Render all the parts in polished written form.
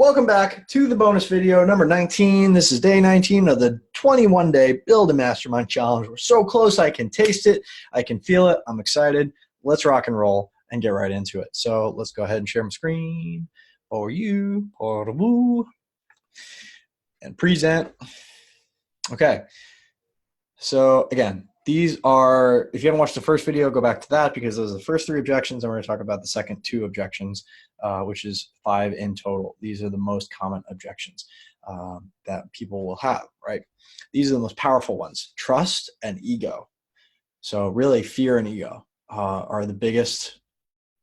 Welcome back to the bonus video number 19. This is day 19 of the 21-day Build a Mastermind Challenge. We're so close, I can taste it, I can feel it, I'm excited. Let's rock and roll and get right into it. So let's go ahead and share my screen for you, and present. Okay, so again, these are, if you haven't watched the first video, go back to that because those are the first 3 objections, and we're going to talk about the second 2 objections, which is 5 in total. These are the most common objections that people will have, right? These are the most powerful ones, trust and ego. So really fear and ego are the biggest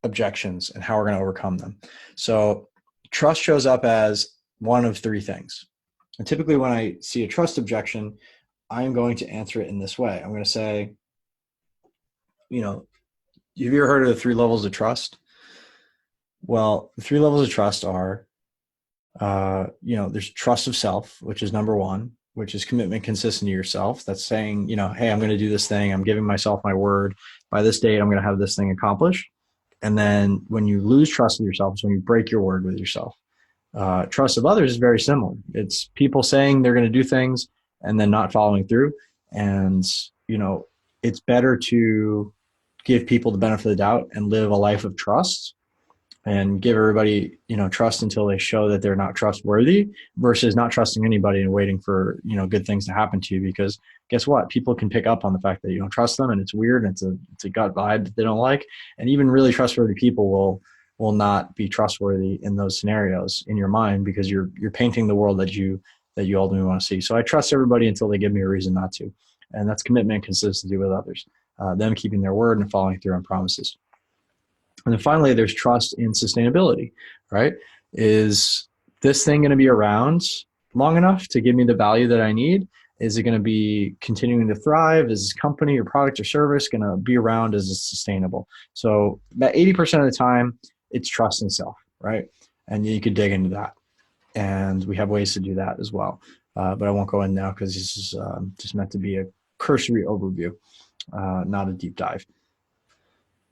objections and how we're going to overcome them. So trust shows up as one of 3 things. And typically when I see a trust objection, I'm going to answer it in this way. I'm going to say, you know, have you ever heard of the 3 levels of trust? Well, the 3 levels of trust are, there's trust of self, which is number 1, which is commitment consistent to yourself. That's saying, hey, I'm going to do this thing. I'm giving myself my word. By this date, I'm going to have this thing accomplished. And then when you lose trust in yourself, it's when you break your word with yourself. Trust of others is very similar. It's people saying they're going to do things and then not following through. And, it's better to give people the benefit of the doubt and live a life of trust and give everybody, trust until they show that they're not trustworthy versus not trusting anybody and waiting for, good things to happen to you. Because guess what? People can pick up on the fact that you don't trust them, and it's weird. And it's a gut vibe that they don't like. And even really trustworthy people will not be trustworthy in those scenarios in your mind because you're painting the world that you ultimately want to see. So I trust everybody until they give me a reason not to. And that's commitment and consistency with others, them keeping their word and following through on promises. And then finally, there's trust in sustainability, right? Is this thing going to be around long enough to give me the value that I need? Is it going to be continuing to thrive? Is this company or product or service going to be around? Is it sustainable? So about 80% of the time, it's trust in self, right? And you could dig into that. And we have ways to do that as well. But I won't go in now because this is just meant to be a cursory overview, not a deep dive.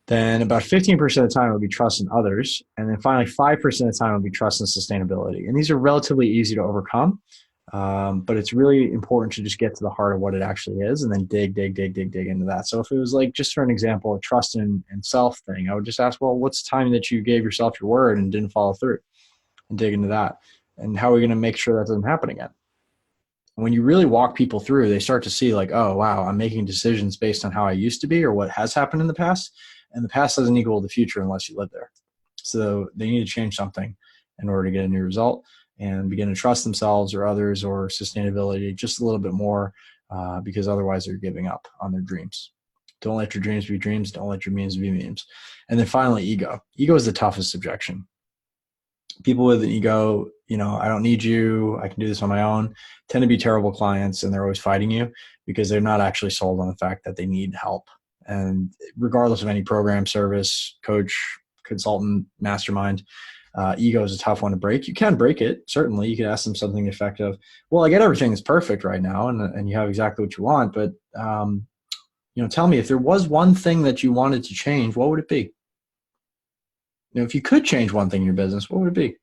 Then about 15% of the time will be trust in others. And then finally, 5% of the time will be trust in sustainability. And these are relatively easy to overcome. But it's really important to just get to the heart of what it actually is and then dig into that. So if it was like, just for an example, a trust in self thing, I would just ask, well, what's the time that you gave yourself your word and didn't follow through? And dig into that. And how are we going to make sure that doesn't happen again? When you really walk people through, they start to see like, oh, wow, I'm making decisions based on how I used to be or what has happened in the past. And the past doesn't equal the future unless you live there. So they need to change something in order to get a new result and begin to trust themselves or others or sustainability just a little bit more because otherwise they're giving up on their dreams. Don't let your dreams be dreams. Don't let your memes be memes. And then finally, ego. Ego is the toughest objection. People with an ego, I don't need you, I can do this on my own, tend to be terrible clients, and they're always fighting you because they're not actually sold on the fact that they need help. And regardless of any program, service, coach, consultant, mastermind, ego is a tough one to break. You can break it, certainly. You can ask them something effective. Well, I get everything is perfect right now, and you have exactly what you want, but tell me, if there was one thing that you wanted to change, what would it be? If you could change one thing in your business, what would it be?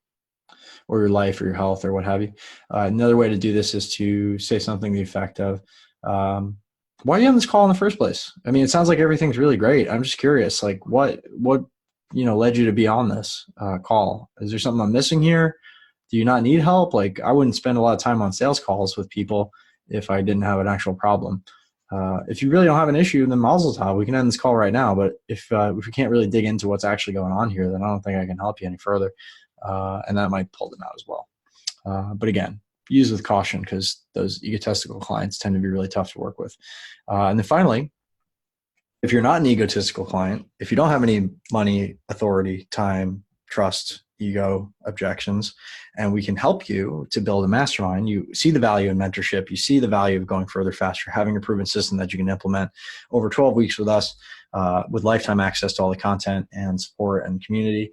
Or your life or your health or what have you. Another way to do this is to say something to the effect of, why are you on this call in the first place? I mean, it sounds like everything's really great. I'm just curious, like what led you to be on this call? Is there something I'm missing here? Do you not need help? Like, I wouldn't spend a lot of time on sales calls with people if I didn't have an actual problem. If you really don't have an issue, then mazel tov, we can end this call right now. But if we can't really dig into what's actually going on here, then I don't think I can help you any further. And that might pull them out as well. But again, use with caution because those egotistical clients tend to be really tough to work with. And then finally, if you're not an egotistical client, if you don't have any money, authority, time, trust, ego objections, and we can help you to build a mastermind, you see the value in mentorship, you see the value of going further faster, having a proven system that you can implement over 12 weeks with us, with lifetime access to all the content and support and community,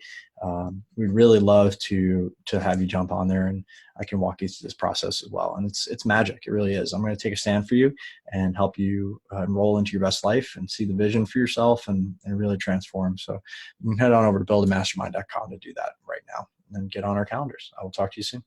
we'd really love to have you jump on there, and I can walk you through this process as well. And it's magic. It really is. I'm going to take a stand for you and help you enroll into your best life and see the vision for yourself and really transform. So you can head on over to buildamastermind.com to do that right now and get on our calendars. I will talk to you soon.